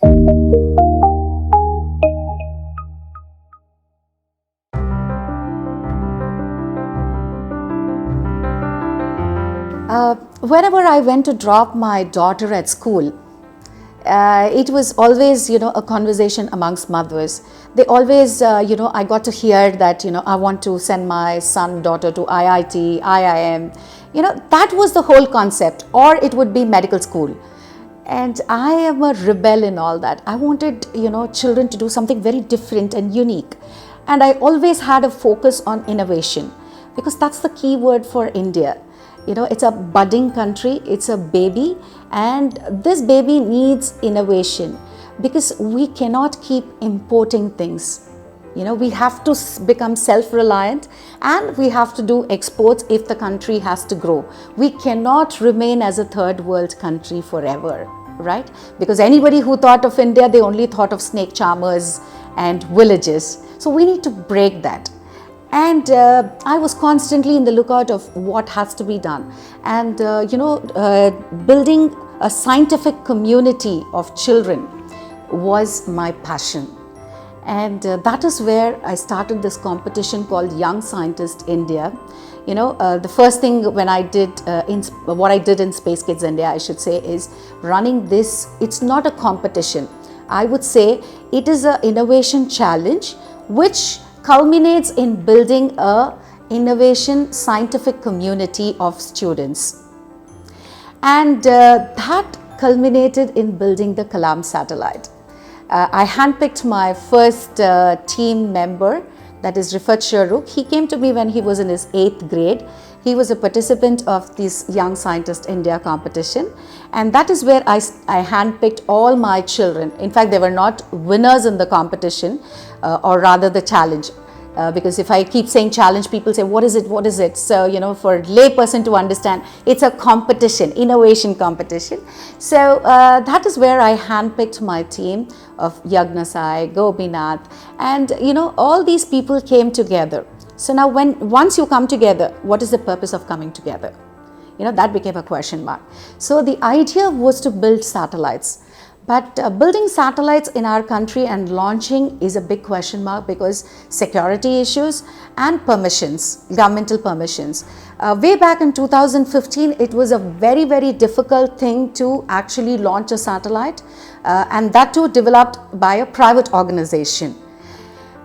Whenever I went to drop my daughter at school, it was always, a conversation amongst mothers. They always, I got to hear that, I want to send my son, daughter to IIT, IIM. That was the whole concept, or it would be medical school. And I am a rebel in all that. I wanted, children to do something very different and unique. And I always had a focus on innovation, because that's the key word for India. It's a budding country, it's a baby, and this baby needs innovation, because we cannot keep importing things. We have to become self-reliant, and we have to do exports if the country has to grow. We cannot remain as a third world country forever, right? Because anybody who thought of India, they only thought of snake charmers and villages. So we need to break that. And I was constantly in the lookout of what has to be done. And, building a scientific community of children was my passion. And that is where I started this competition called Young Scientist India. The first thing when I did, what I did in Space Kidz India, I should say, is running this. It's not a competition. I would say it is an innovation challenge, which culminates in building a innovation scientific community of students. And that culminated in building the Kalam satellite. I handpicked my first team member, that is Rifat Sharuk. He came to me when he was in his 8th grade. He was a participant of this Young Scientist India competition, and that is where I handpicked all my children. In fact, they were not winners in the competition, or rather the challenge. Because if I keep saying challenge, people say, what is it, what is it? So, for a lay person to understand, it's a competition, innovation competition. So that is where I handpicked my team of Yagnasai, Gopinath, and all these people came together. So now once you come together, what is the purpose of coming together? That became a question mark. So the idea was to build satellites. But building satellites in our country and launching is a big question mark, because security issues and permissions, governmental permissions. Way back in 2015, it was a very, very difficult thing to actually launch a satellite, and that too developed by a private organization.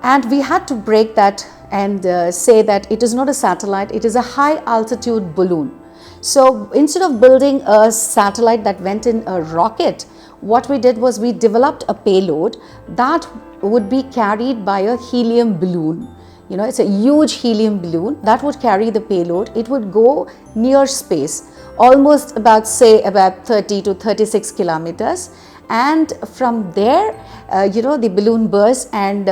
And we had to break that and say that it is not a satellite, it is a high altitude balloon. So instead of building a satellite that went in a rocket, what we did was we developed a payload that would be carried by a helium balloon. It's a huge helium balloon that would carry the payload. It would go near space, almost about 30 to 36 kilometers. And from there, the balloon bursts, and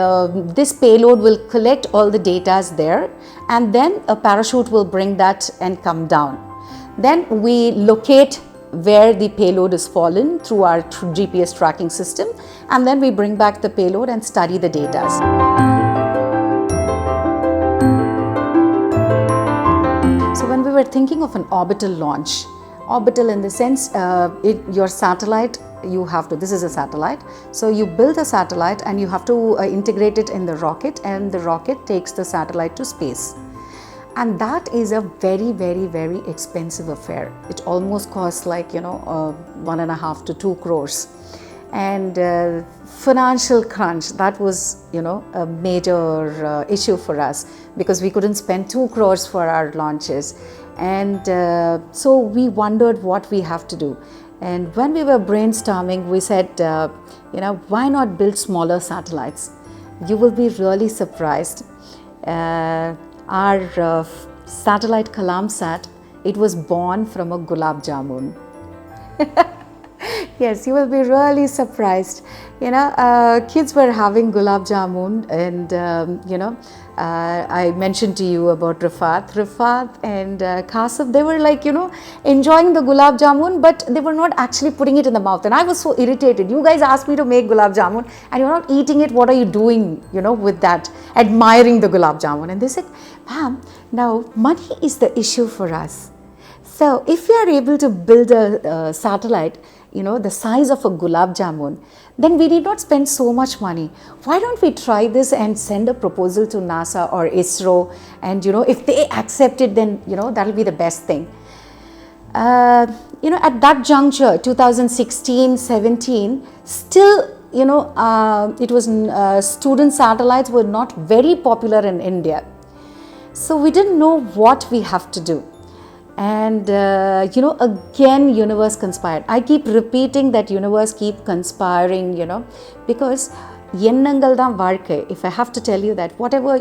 this payload will collect all the data there, and then a parachute will bring that and come down. Then we locate where the payload is fallen through our GPS tracking system, and then we bring back the payload and study the data. So when we were thinking of an orbital launch, orbital in the sense, your satellite, this is a satellite, so you build a satellite and you have to integrate it in the rocket, and the rocket takes the satellite to space. And that is a very, very, very expensive affair. It almost costs like, 1.5 to 2 crores. And financial crunch, that was, a major issue for us, because we couldn't spend 2 crores for our launches. And so we wondered what we have to do. And when we were brainstorming, we said, why not build smaller satellites? You will be really surprised. Our satellite Kalamsat, it was born from a gulab jamun. Yes, you will be really surprised. Kids were having gulab jamun, and I mentioned to you about Rifat and Kasif. They were like, enjoying the gulab jamun, but they were not actually putting it in the mouth. And I was so irritated. You guys asked me to make gulab jamun and you're not eating it. What are you doing, with that? Admiring the gulab jamun. And they said, ma'am, now money is the issue for us. So if we are able to build a satellite, the size of a gulab jamun, then we need not spend so much money. Why don't we try this and send a proposal to NASA or ISRO, and if they accept it, then that'll be the best thing. At that juncture, 2016-17, still it was student satellites were not very popular in India, so we didn't know what we have to do. And again, universe conspired. I keep repeating that universe keep conspiring, because எண்ணங்கள் தான் வாழ்க்கை. If I have to tell you that whatever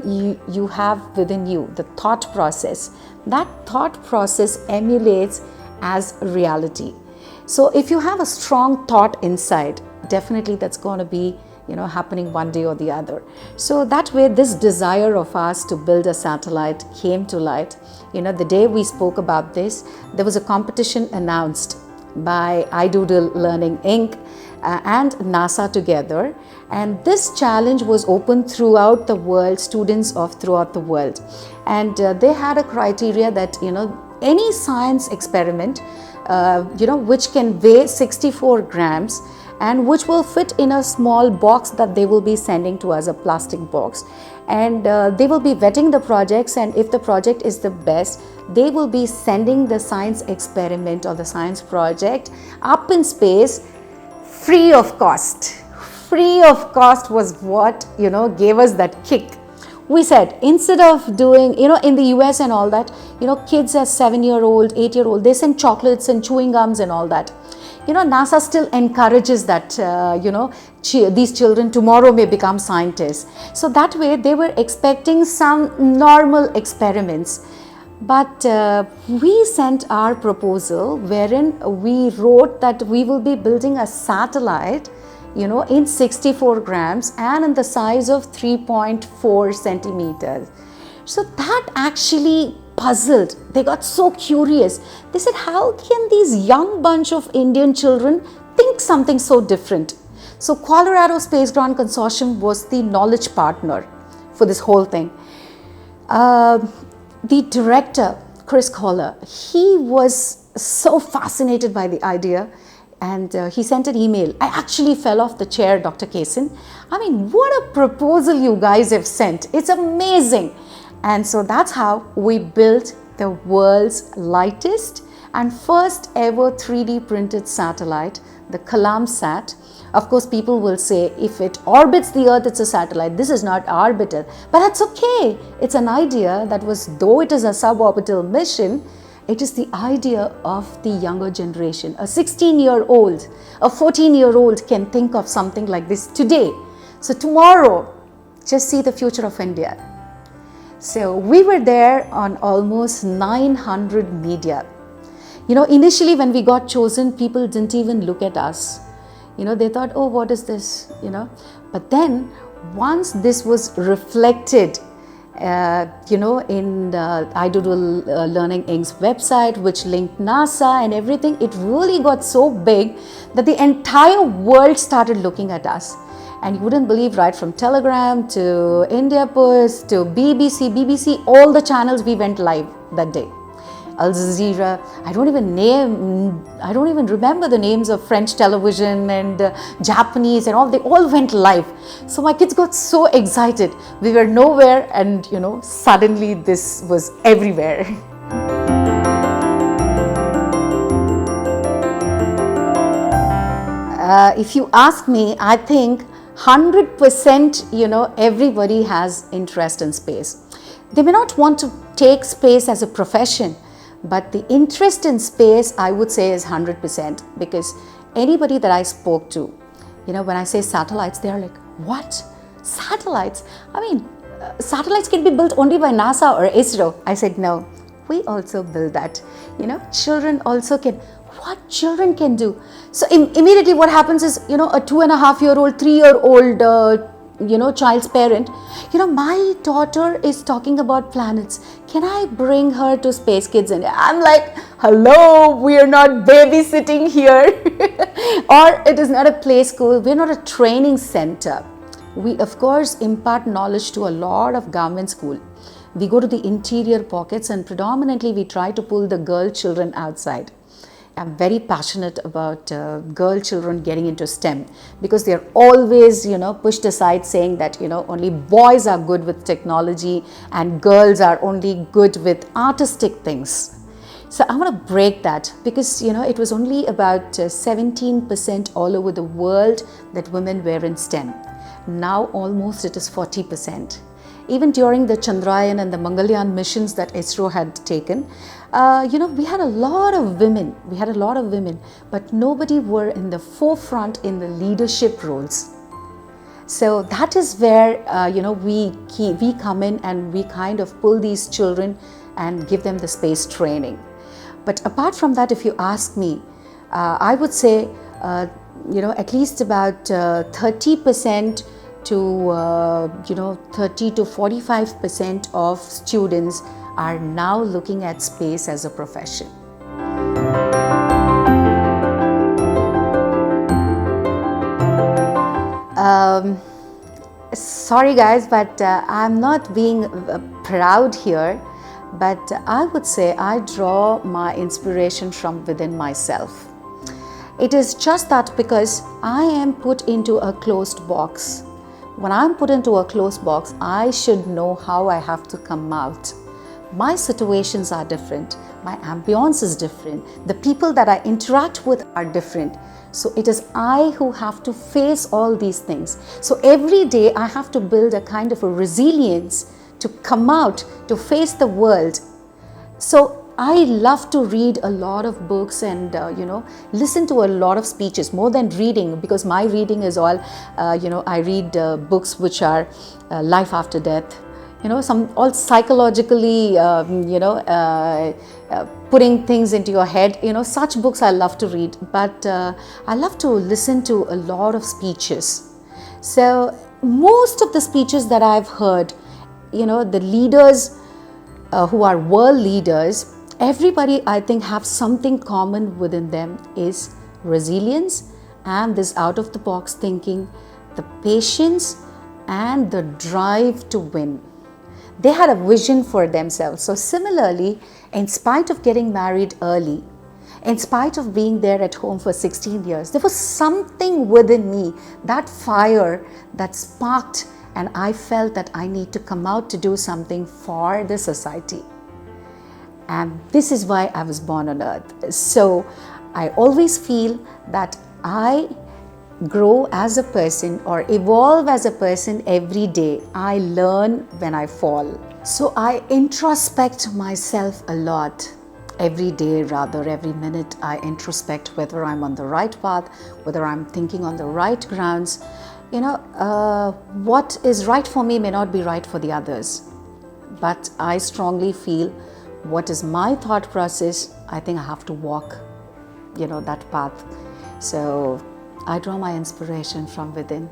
you have within you, the thought process, that thought process emulates as reality. So if you have a strong thought inside, definitely that's going to be happening one day or the other. So that way, this desire of ours to build a satellite came to light. The day we spoke about this, there was a competition announced by iDoodle Learning Inc. And NASA together, and this challenge was open throughout the world, students of throughout the world, and they had a criteria that any science experiment which can weigh 64 grams and which will fit in a small box that they will be sending to us, a plastic box, and they will be vetting the projects, and if the project is the best, they will be sending the science experiment or the science project up in space free of cost. Free of cost was what gave us that kick. We said, instead of doing, in the US and all that, kids as 7-year-old, 8-year-old, they send chocolates and chewing gums and all that. NASA still encourages that, these children tomorrow may become scientists. So that way they were expecting some normal experiments. But we sent our proposal wherein we wrote that we will be building a satellite, in 64 grams and in the size of 3.4 centimeters. So that actually puzzled. They got so curious. They said, how can these young bunch of Indian children think something so different? So Colorado Space Ground Consortium was the knowledge partner for this whole thing. The director, Chris Kohler, he was so fascinated by the idea, and he sent an email. I actually fell off the chair, Dr. Kesan. I mean, what a proposal you guys have sent. It's amazing. And so that's how we built the world's lightest and first ever 3D printed satellite, the CalamSat. Of course, people will say, if it orbits the Earth, it's a satellite. This is not orbital, but that's okay. It's an idea that was, though it is a suborbital mission, it is the idea of the younger generation. A 16-year-old, a 14-year-old can think of something like this today. So tomorrow, just see the future of India. So we were there on almost 900 media. Initially when we got chosen, people didn't even look at us. They thought, oh, what is this? But then once this was reflected, in the iDoodle Learning Inc.'s website, which linked NASA and everything, it really got so big that the entire world started looking at us. And you wouldn't believe, right from Telegram to India Post to BBC, all the channels we went live that day. Al Jazeera, I don't even remember the names of French television and Japanese and all, they all went live. So my kids got so excited. We were nowhere, and suddenly this was everywhere. If you ask me, I think 100% everybody has interest in space. They may not want to take space as a profession, but the interest in space, I would say, is 100%, because anybody that I spoke to, when I say satellites, they're like, what? Satellites? I mean, satellites can be built only by NASA or ISRO. I said, no, we also build that. Children also can. What children can do? So immediately what happens is, a 2.5-year-old, 3-year-old, child's parent, my daughter is talking about planets. Can I bring her to Space Kidz India? I'm like, hello, we are not babysitting here. Or it is not a play school. We're not a training center. We, of course, impart knowledge to a lot of government school. We go to the interior pockets, and predominantly we try to pull the girl children outside. I'm very passionate about girl children getting into STEM, because they're always, pushed aside, saying that, only boys are good with technology and girls are only good with artistic things. So I want to break that, because, it was only about 17% all over the world that women were in STEM. Now almost it is 40%. Even during the Chandrayaan and the Mangalyaan missions that ISRO had taken, we had a lot of women. But nobody were in the forefront in the leadership roles. So that is where, we come in and we kind of pull these children and give them the space training. But apart from that, if you ask me, I would say, at least about 30% to 30 to 45% of students are now looking at space as a profession. Sorry guys, but I'm not being proud here, but I would say I draw my inspiration from within myself. It is just that because I am put into a closed box. When I'm put into a closed box, I should know how I have to come out. My situations are different. My ambience is different. The people that I interact with are different. So it is I who have to face all these things. So every day I have to build a kind of a resilience to come out, to face the world. So I love to read a lot of books and, listen to a lot of speeches, more than reading, because my reading is all, I read books which are life after death, some all psychologically, putting things into your head, such books I love to read. But I love to listen to a lot of speeches. So most of the speeches that I've heard, the leaders who are world leaders, everybody I think have something common within them, is resilience and this out of the box thinking, the patience and the drive to win. They had a vision for themselves. So similarly, in spite of getting married early, in spite of being there at home for 16 years, there was something within me, that fire that sparked, and I felt that I need to come out to do something for the society. And this is why I was born on earth. So I always feel that I grow as a person or evolve as a person every day. I learn when I fall. So I introspect myself a lot. Every day, rather, every minute, I introspect whether I'm on the right path, whether I'm thinking on the right grounds. What is right for me may not be right for the others. But I strongly feel what is my thought process, I think I have to walk, that path. So I draw my inspiration from within.